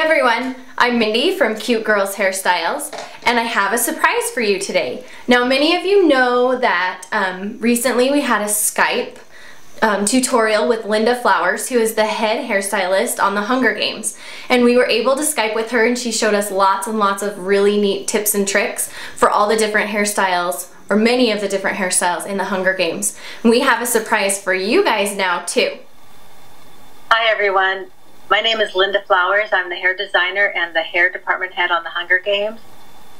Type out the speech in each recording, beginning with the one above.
everyone, I'm Mindy from Cute Girls Hairstyles, and I have a surprise for you today. Now many of you know that recently we had a Skype tutorial with Linda Flowers, who is the head hairstylist on the Hunger Games. And we were able to Skype with her and she showed us lots and lots of really neat tips and tricks for all the different hairstyles, or many of the different hairstyles in the Hunger Games. And we have a surprise for you guys now too. Hi everyone. My name is Linda Flowers. I'm the hair designer and the hair department head on the Hunger Games.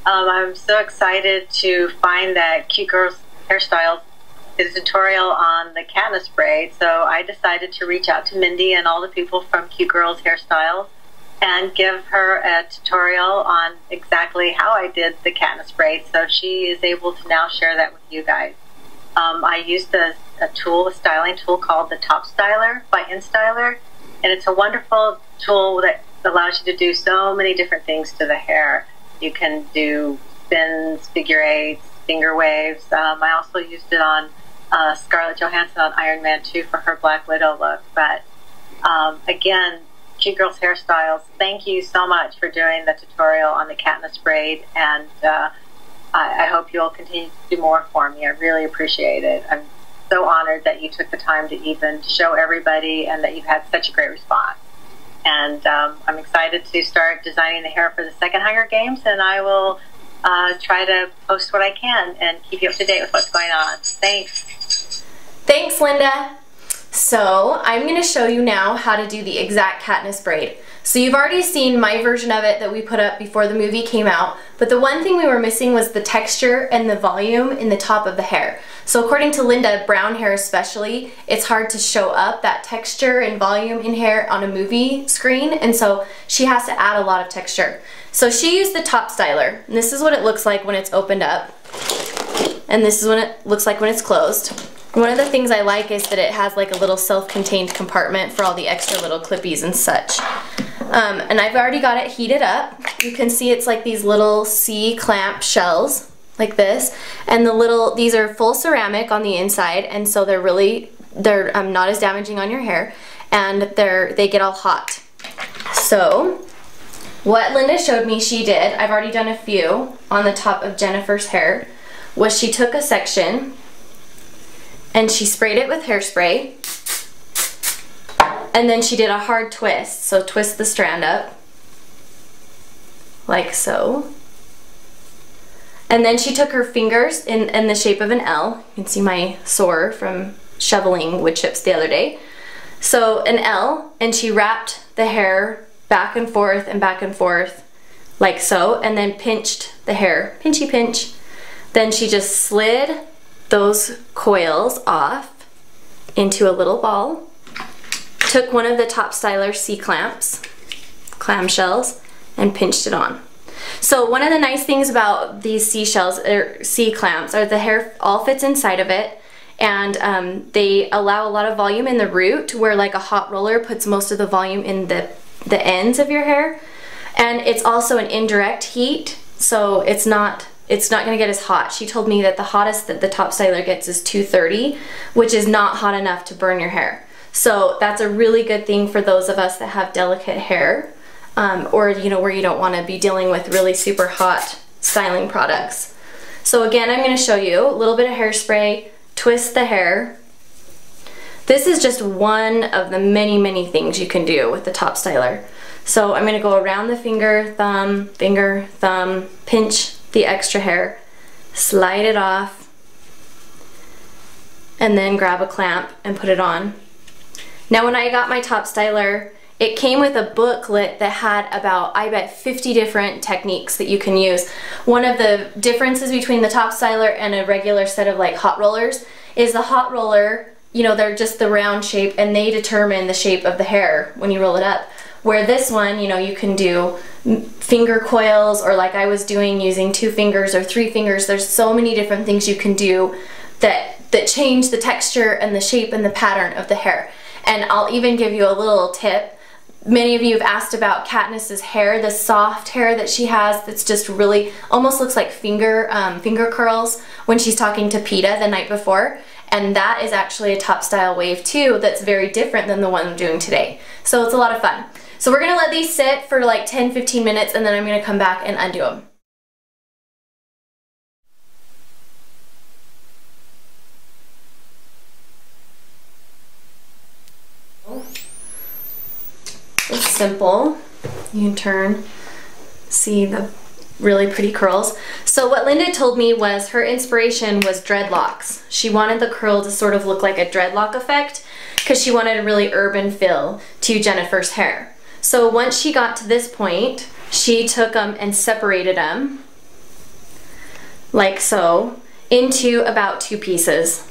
I'm so excited to find that Cute Girls Hairstyles is a tutorial on the Katniss braid, so I decided to reach out to Mindy and all the people from Cute Girls Hairstyles and give her a tutorial on exactly how I did the Katniss braid, so she is able to now share that with you guys. I used a styling tool called the Top Styler by InStyler, and it's a wonderful tool that allows you to do so many different things to the hair. You can do spins, figure eights, finger waves. I also used it on Scarlett Johansson on Iron Man 2 for her Black Widow look. But again, Cute Girls Hairstyles, thank you so much for doing the tutorial on the Katniss braid, and I hope you'll continue to do more for me. I really appreciate it. I'm so honored that you took the time to even show everybody and that you had such a great response. And I'm excited to start designing the hair for the second Hunger Games, and I will try to post what I can and keep you up to date with what's going on. Thanks. Thanks, Linda. So I'm going to show you now how to do the exact Katniss braid. So you've already seen my version of it that we put up before the movie came out, but the one thing we were missing was the texture and the volume in the top of the hair. So according to Linda, brown hair especially, it's hard to show up that texture and volume in hair on a movie screen, and so she has to add a lot of texture. So she used the Top Styler, and this is what it looks like when it's opened up, and this is what it looks like when it's closed. One of the things I like is that it has like a little self-contained compartment for all the extra little clippies and such. And I've already got it heated up. You can see it's like these little C-clamp shells like this, and these are full ceramic on the inside, and so they're not as damaging on your hair, and they get all hot. So what Linda showed me she did, I've already done a few on the top of Jennifer's hair, was she took a section and she sprayed it with hairspray, and then she did a hard twist. So twist the strand up, like so. And then she took her fingers in the shape of an L. You can see my sore from shoveling wood chips the other day. So an L, and she wrapped the hair back and forth, like so, and then pinched the hair, pinchy pinch. Then she just slid those coils off into a little ball, took one of the Top Styler C-clamps, clamshells, and pinched it on. So one of the nice things about these C-clamps are the hair all fits inside of it, and they allow a lot of volume in the root, where like a hot roller puts most of the volume in the ends of your hair. And it's also an indirect heat, so it's not going to get as hot. She told me that the hottest that the Top Styler gets is 230, which is not hot enough to burn your hair. So that's a really good thing for those of us that have delicate hair, or where you don't want to be dealing with really super hot styling products. So again, I'm going to show you a little bit of hairspray, twist the hair. This is just one of the many things you can do with the Top Styler. So I'm going to go around the finger, thumb, pinch the extra hair, slide it off, and then grab a clamp and put it on. Now when I got my Top Styler, it came with a booklet that had about, I bet, 50 different techniques that you can use. One of the differences between the Top Styler and a regular set of like hot rollers is the hot roller, they're just the round shape, and they determine the shape of the hair when you roll it up. Where this one, you can do finger coils, or like I was doing, using 2 fingers or 3 fingers. There's so many different things you can do that change the texture and the shape and the pattern of the hair. And I'll even give you a little tip. Many of you have asked about Katniss's hair, the soft hair that she has that's just really, almost looks like finger curls when she's talking to PETA the night before. And that is actually a Top Style wave too that's very different than the one I'm doing today. So it's a lot of fun. So we're gonna let these sit for like 10-15 minutes and then I'm gonna come back and undo them. It's simple. You can turn, see the really pretty curls. So what Linda told me was her inspiration was dreadlocks. She wanted the curl to sort of look like a dreadlock effect because she wanted a really urban feel to Jennifer's hair. So once she got to this point, she took them and separated them, like so, into about 2 pieces.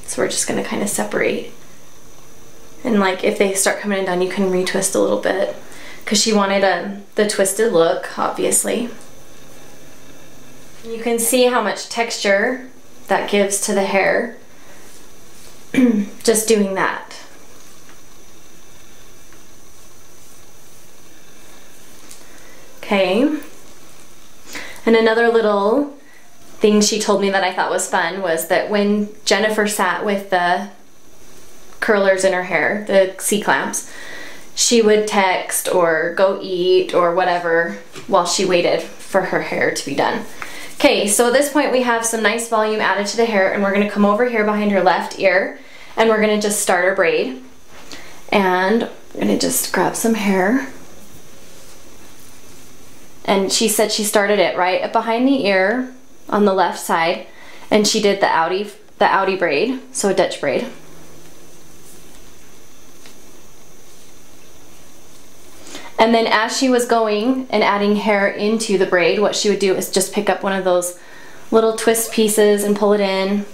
So we're just gonna kind of separate. And like if they start coming undone, you can retwist a little bit because she wanted the twisted look, obviously. You can see how much texture that gives to the hair just doing that. Okay. And another little thing she told me that I thought was fun was that when Jennifer sat with the curlers in her hair, the C-clamps, she would text or go eat or whatever while she waited for her hair to be done. Okay, so at this point we have some nice volume added to the hair and we're gonna come over here behind her left ear and we're gonna just start our braid. And we're gonna just grab some hair. And she said she started it right up behind the ear on the left side and she did the outie braid, so a Dutch braid. And then as she was going and adding hair into the braid, what she would do is just pick up one of those little twist pieces and pull it in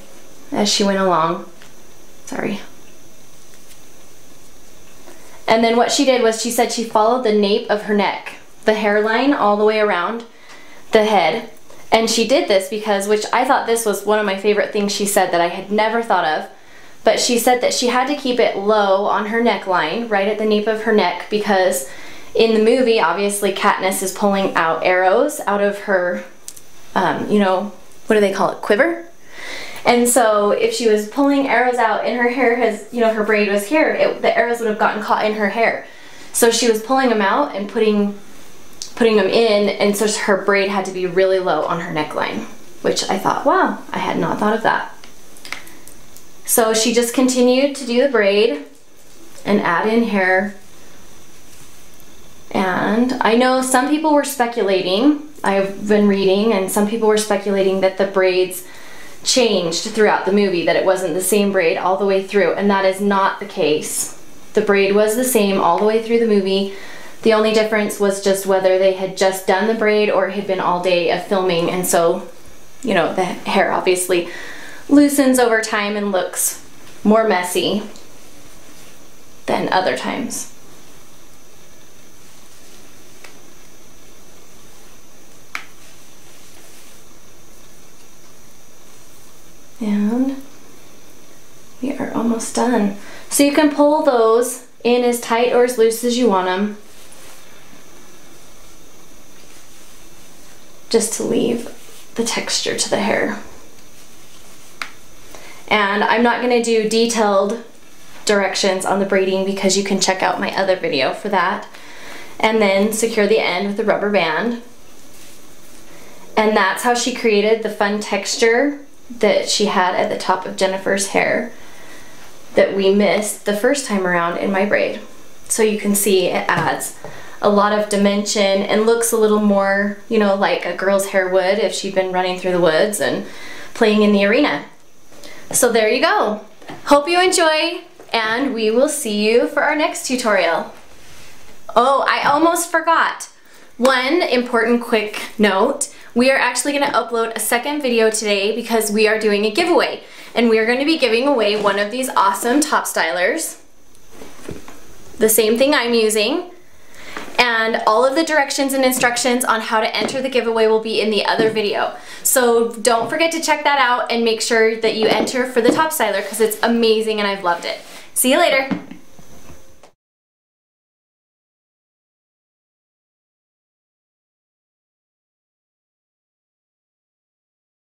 as she went along. Sorry. And then what she did was she said she followed the nape of her neck, the hairline all the way around the head. And she did this because, which I thought this was one of my favorite things she said that I had never thought of, but she said that she had to keep it low on her neckline, right at the nape of her neck, because in the movie, obviously, Katniss is pulling out arrows out of her, you know, what do they call it, quiver? And so if she was pulling arrows out and her hair has, you know, her braid was here, the arrows would have gotten caught in her hair. So she was pulling them out and putting them in, and so her braid had to be really low on her neckline, which I thought, wow, I had not thought of that. So she just continued to do the braid and add in hair. And I know some people were speculating, I've been reading, and some people were speculating that the braids changed throughout the movie, that it wasn't the same braid all the way through, and that is not the case. The braid was the same all the way through the movie. The only difference was just whether they had just done the braid or it had been all day of filming, and so, you know, the hair obviously loosens over time and looks more messy than other times. And we are almost done. So you can pull those in as tight or as loose as you want them, just to leave the texture to the hair. And I'm not going to do detailed directions on the braiding because you can check out my other video for that. And then secure the end with the rubber band. And that's how she created the fun texture that she had at the top of Jennifer's hair that we missed the first time around in my braid. So you can see it adds a lot of dimension and looks a little more, you know, like a girl's hair would if she'd been running through the woods and playing in the arena. So there you go. Hope you enjoy, and we will see you for our next tutorial. Oh, I almost forgot. One important quick note. We are actually going to upload a second video today because we are doing a giveaway, and we are going to be giving away one of these awesome top stylers, the same thing I'm using, and all of the directions and instructions on how to enter the giveaway will be in the other video. So don't forget to check that out and make sure that you enter for the top styler because it's amazing and I've loved it. See you later.